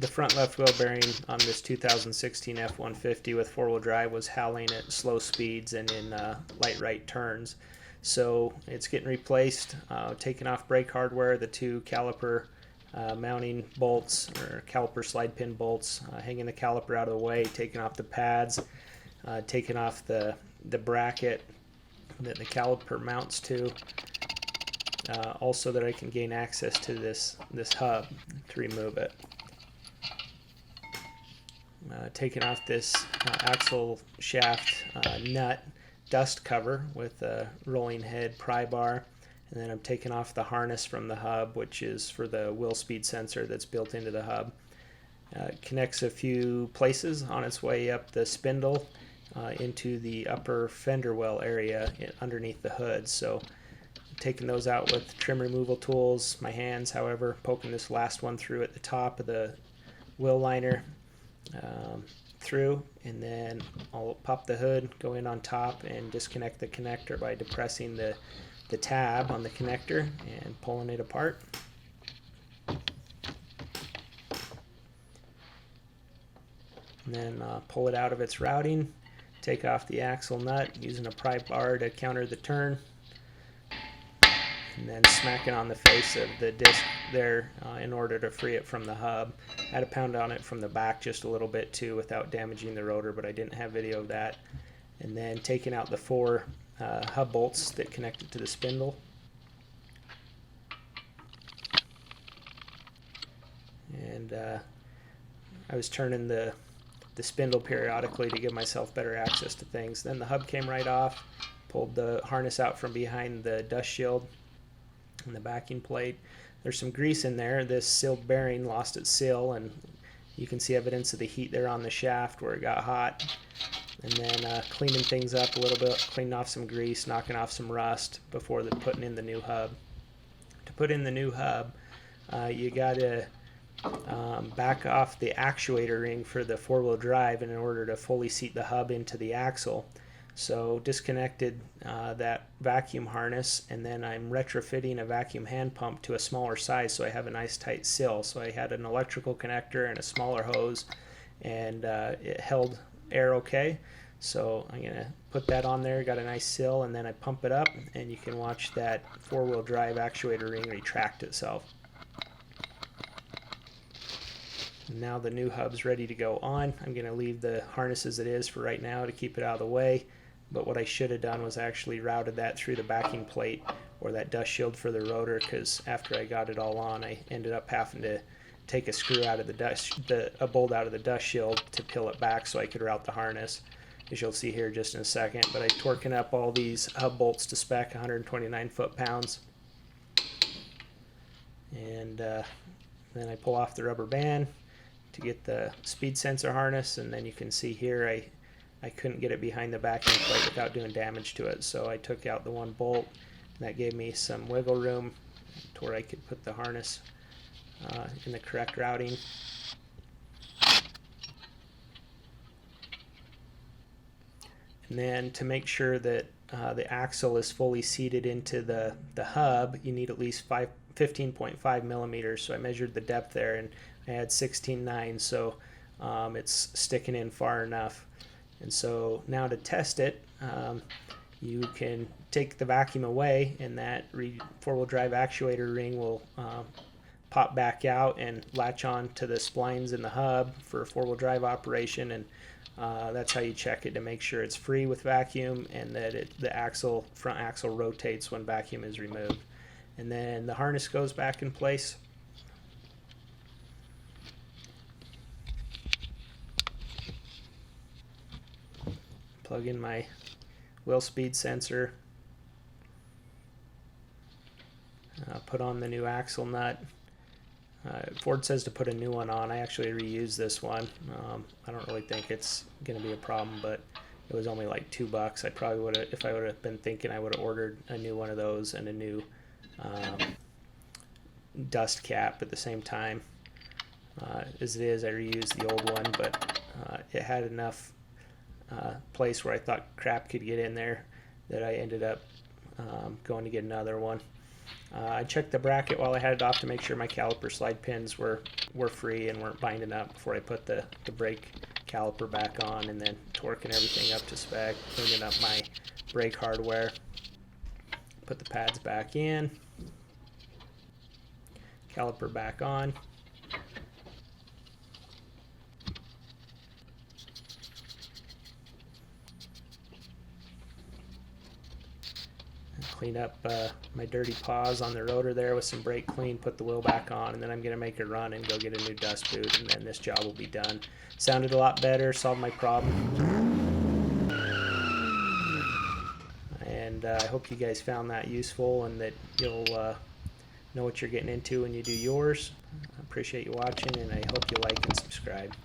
the front left wheel bearing on this 2016 F150 with four-wheel drive was howling at slow speeds and in light right turns. So it's getting replaced, taking off brake hardware, the two caliper mounting bolts or caliper slide pin bolts, hanging the caliper out of the way, taking off the pads, taking off the bracket that the caliper mounts to, also that I can gain access to this hub to remove it. Taking off this axle shaft nut dust cover with a rolling head pry bar, and then I'm taking off the harness from the hub, which is for the wheel speed sensor that's built into the hub. It connects a few places on its way up the spindle into the upper fender well area underneath the hood. So taking those out with trim removal tools, my hands, however, poking this last one through at the top of the wheel liner through, and then I'll pop the hood, go in on top, and disconnect the connector by depressing the tab on the connector and pulling it apart. And then pull it out of its routing, take off the axle nut using a pry bar to counter the turn, and then smack it on the face of the disc there in order to free it from the hub. I had to pound on it from the back just a little bit too without damaging the rotor, but I didn't have video of that. And then taking out the four hub bolts that connect it to the spindle. And I was turning the spindle periodically to give myself better access to things. Then the hub came right off, pulled the harness out from behind the dust shield and the backing plate. There's some grease in there. This sealed bearing lost its seal, and you can see evidence of the heat there on the shaft where it got hot. And then cleaning things up a little bit, cleaning off some grease, knocking off some rust before putting in the new hub. To put in the new hub, you got to back off the actuator ring for the four-wheel drive in order to fully seat the hub into the axle. So disconnected that vacuum harness, and then I'm retrofitting a vacuum hand pump to a smaller size so I have a nice tight seal. So I had an electrical connector and a smaller hose, and it held air okay. So I'm going to put that on there, got a nice seal, and then I pump it up, and you can watch that four-wheel drive actuator ring retract itself. Now the new hub's ready to go on. I'm going to leave the harness as it is for right now to keep it out of the way, but what I should have done was actually routed that through the backing plate or that dust shield for the rotor, because after I got it all on, I ended up having to take a screw out of a bolt out of the dust shield to peel it back so I could route the harness, as you'll see here just in a second. But I torquing up all these hub bolts to spec, 129 foot-pounds, and then I pull off the rubber band to get the speed sensor harness, and then you can see here I couldn't get it behind the backing plate without doing damage to it, so I took out the one bolt, and that gave me some wiggle room to where I could put the harness in the correct routing. And then to make sure that the axle is fully seated into the hub, you need at least 15.5 millimeters. So I measured the depth there, and I had 16.9, so it's sticking in far enough. And so now to test it, you can take the vacuum away, and that four-wheel drive actuator ring will pop back out and latch on to the splines in the hub for a four-wheel drive operation, and that's how you check it to make sure it's free with vacuum and that the front axle rotates when vacuum is removed. And then the harness goes back in place. Plug in my wheel speed sensor, put on the new axle nut. Ford says to put a new one on. I actually reused this one. I don't really think it's going to be a problem, but it was only like $2. I probably would have, if I would have been thinking, I would have ordered a new one of those and a new dust cap at the same time. As it is, I reused the old one, but it had enough place where I thought crap could get in there that I ended up going to get another one. I checked the bracket while I had it off to make sure my caliper slide pins were free and weren't binding up before I put the brake caliper back on, and then torquing everything up to spec, cleaning up my brake hardware. Put the pads back in, caliper back on. Clean up my dirty paws on the rotor there with some brake clean, put the wheel back on, and then I'm going to make a run and go get a new dust boot, and then this job will be done. Sounded a lot better, solved my problem. And I hope you guys found that useful and that you'll know what you're getting into when you do yours. I appreciate you watching, and I hope you like and subscribe.